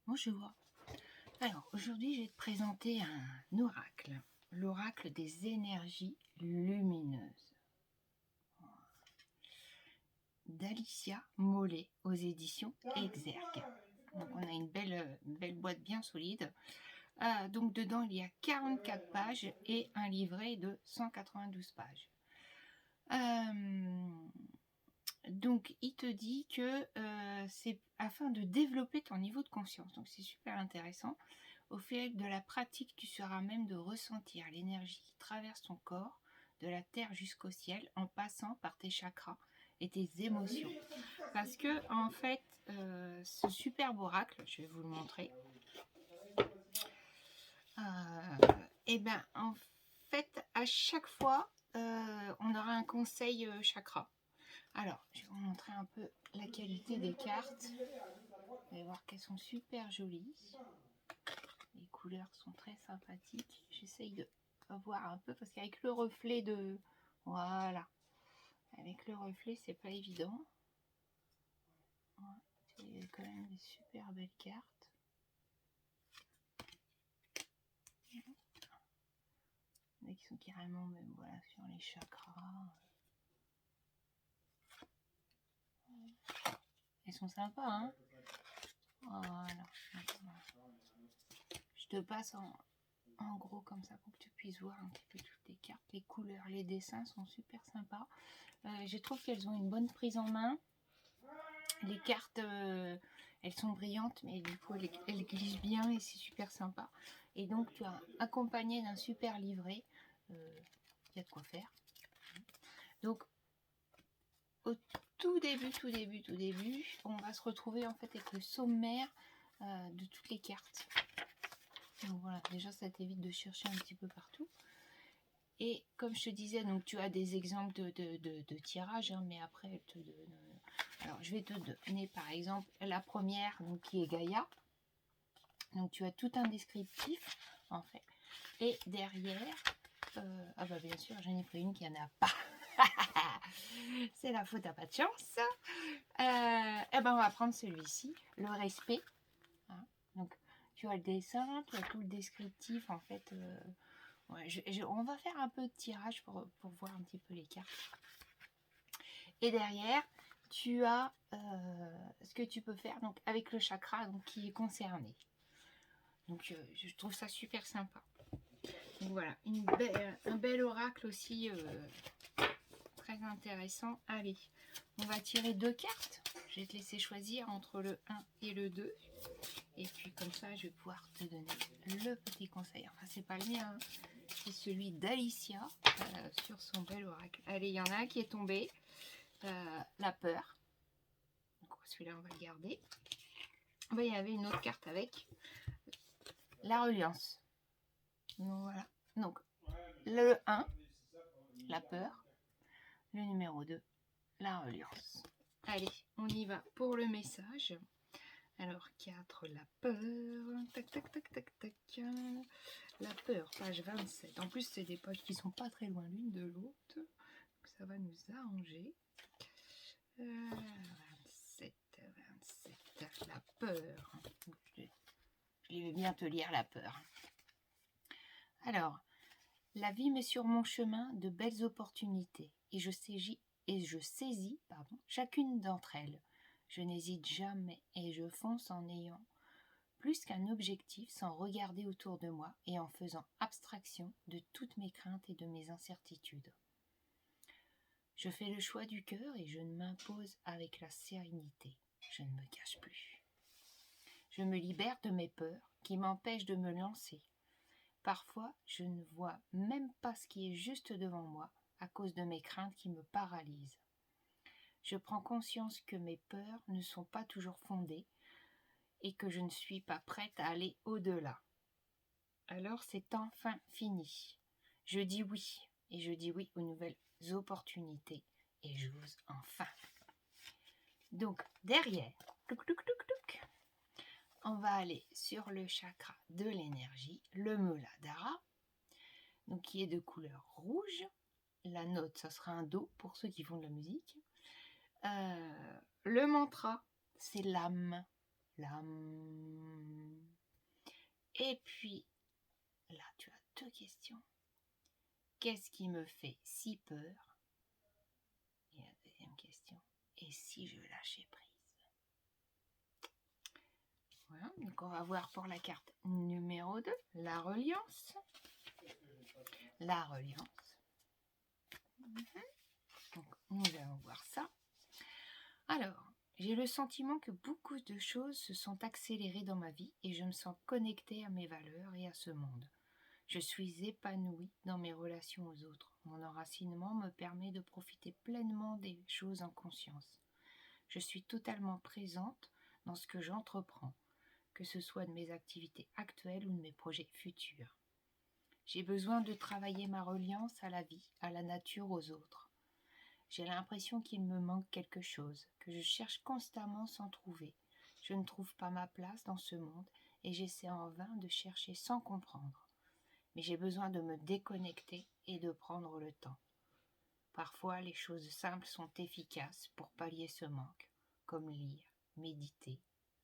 Bonjour. Alors, aujourd'hui, je vais te présenter un oracle. L'oracle des énergies lumineuses. D'Alicia Mollet aux éditions Exergue. Donc, on a une belle boîte bien solide. Donc, dedans, il y a 44 pages et un livret de 192 pages. Donc, il te dit que c'est afin de développer ton niveau de conscience. Donc, c'est super intéressant. Au fil de la pratique, tu seras même de ressentir l'énergie qui traverse ton corps, de la terre jusqu'au ciel, en passant par tes chakras et tes émotions. Parce que, en fait, ce superbe oracle, je vais vous le montrer, et ben, en fait, à chaque fois, on aura un conseil chakra. Alors, je vais vous montrer un peu la qualité des cartes. Vous allez voir qu'elles sont super jolies. Les couleurs sont très sympathiques. J'essaye de voir un peu parce qu'avec le reflet de... Voilà. Avec le reflet, c'est pas évident. Ouais, il y a quand même des super belles cartes. Il y en a qui sont carrément même voilà, sur les chakras. Elles sont sympas, hein. Voilà. Je te passe en gros comme ça pour que tu puisses voir un petit peu toutes les cartes, les couleurs, les dessins sont super sympas. Je trouve qu'elles ont une bonne prise en main. Les cartes, elles sont brillantes, mais du coup elles glissent bien et c'est super sympa. Et donc tu as accompagné d'un super livret, il y a de quoi faire. Donc au tout début, on va se retrouver en fait avec le sommaire de toutes les cartes. Donc voilà, déjà ça t'évite de chercher un petit peu partout. Et comme je te disais, donc tu as des exemples de tirage, hein, mais après elle te donne. Alors je vais te donner par exemple la première, donc qui est Gaïa. Donc tu as tout un descriptif en fait. Et derrière, ah bah bien sûr, j'en ai pris une qui en a pas. C'est la faute à pas de chance. Et ben on va prendre celui-ci, le respect. Hein. Donc tu as le dessin, tu as tout le descriptif en fait. Ouais, on va faire un peu de tirage pour voir un petit peu les cartes. Et derrière, tu as ce que tu peux faire donc, avec le chakra donc, qui est concerné. Donc je trouve ça super sympa. Donc voilà, un bel oracle aussi très intéressant. Allez, on va tirer 2 cartes. Je vais te laisser choisir entre le 1 et le 2. Et puis comme ça, je vais pouvoir te donner le petit conseil. Enfin, c'est pas le mien, hein. C'est celui d'Alicia sur son bel oracle. Allez, il y en a un qui est tombé. La peur. Celui-là, on va le garder. Ben, il y avait une autre carte avec. La reliance. Donc, voilà. Donc, le 1, la peur. Le numéro 2, la reliance. Allez, on y va pour le message. Alors, 4, la peur. Tac, tac, tac, tac, tac. La peur, page 27. En plus, c'est des pages qui sont pas très loin l'une de l'autre. Ça va nous arranger. 27, la peur. Je vais bien te lire la peur. Alors, la vie met sur mon chemin de belles opportunités et je saisis chacune d'entre elles. Je n'hésite jamais et je fonce en ayant plus qu'un objectif sans regarder autour de moi et en faisant abstraction de toutes mes craintes et de mes incertitudes. Je fais le choix du cœur et je m'impose avec la sérénité. Je ne me cache plus. Je me libère de mes peurs qui m'empêchent de me lancer. Parfois, je ne vois même pas ce qui est juste devant moi à cause de mes craintes qui me paralysent. Je prends conscience que mes peurs ne sont pas toujours fondées et que je ne suis pas prête à aller au-delà. Alors c'est enfin fini. Je dis oui, et je dis oui aux nouvelles opportunités, et j'ose enfin. Donc derrière, on va aller sur le chakra de l'énergie, le Muladhara, donc qui est de couleur rouge. La note, ça sera un Do pour ceux qui font de la musique. Le mantra, c'est l'âme. L'âme. Et puis, là, tu as 2 questions. Qu'est-ce qui me fait si peur? Et la deuxième question, et si je lâchais prise? Voilà, donc on va voir pour la carte numéro 2, la reliance. La reliance. Donc, nous allons voir ça. Alors, j'ai le sentiment que beaucoup de choses se sont accélérées dans ma vie et je me sens connectée à mes valeurs et à ce monde. Je suis épanouie dans mes relations aux autres. Mon enracinement me permet de profiter pleinement des choses en conscience. Je suis totalement présente dans ce que j'entreprends, que ce soit de mes activités actuelles ou de mes projets futurs. J'ai besoin de travailler ma reliance à la vie, à la nature, aux autres. J'ai l'impression qu'il me manque quelque chose, que je cherche constamment sans trouver. Je ne trouve pas ma place dans ce monde et j'essaie en vain de chercher sans comprendre. Mais j'ai besoin de me déconnecter et de prendre le temps. Parfois, les choses simples sont efficaces pour pallier ce manque, comme lire, méditer,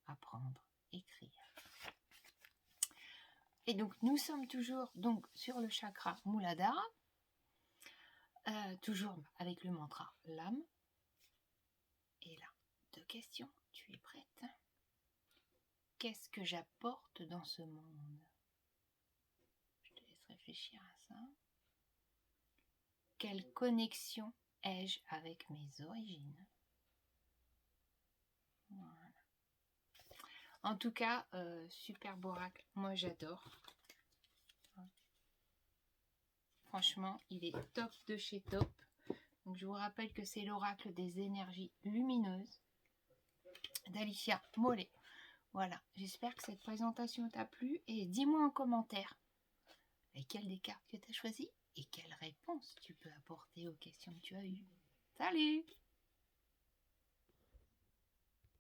apprendre, écrire. Et donc, nous sommes toujours sur le chakra Muladhara, toujours avec le mantra l'âme. Et là, 2 questions, tu es prête? Qu'est-ce que j'apporte dans ce monde? Je te laisse réfléchir à ça. Quelle connexion ai-je avec mes origines? Voilà. En tout cas, superbe oracle, moi j'adore. Franchement, il est top de chez top. Donc je vous rappelle que c'est l'oracle des énergies lumineuses d'Alicia Mollet. Voilà, j'espère que cette présentation t'a plu et dis-moi en commentaire lesquelles des cartes que tu as choisies et quelles réponses tu peux apporter aux questions que tu as eues. Salut!